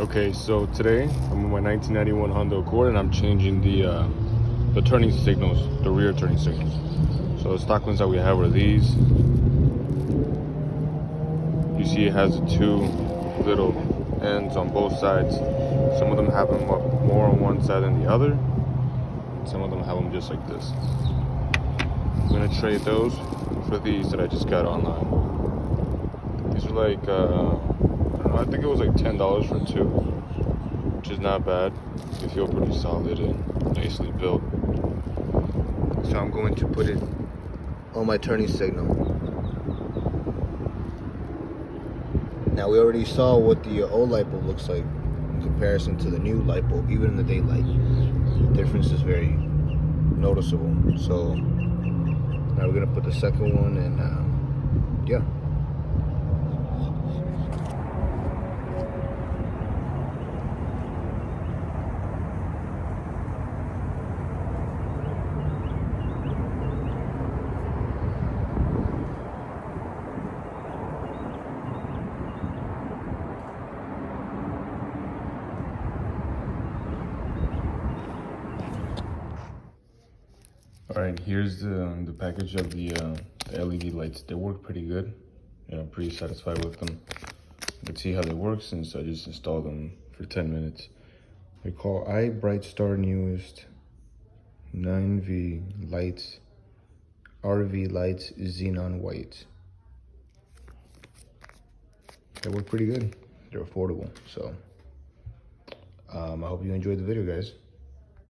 Okay, so today I'm in my 1991 Honda Accord and I'm changing the turning signals, the rear turning signals. So the stock ones that we have are these. You see it has the two little ends on both sides. Some of them have them more on one side than the other. Some of them have them just like this. I'm gonna trade those for these that I just got online. These are like, I don't know, I think it was like $10 for two, which is not bad. They feel pretty solid and nicely built. So I'm going to put it on my turning signal. Now we already saw what the old light bulb looks like in comparison to the new light bulb, even in the daylight. The difference is very noticeable. So now we're gonna put the second one and yeah. All right, here's the package of the LED lights. They work pretty good. Yeah, I'm pretty satisfied with them. You can see how they work since I just installed them for 10 minutes. They call Bright Star Newest 9V lights, RV lights, xenon white. They work pretty good. They're affordable. So I hope you enjoyed the video, guys.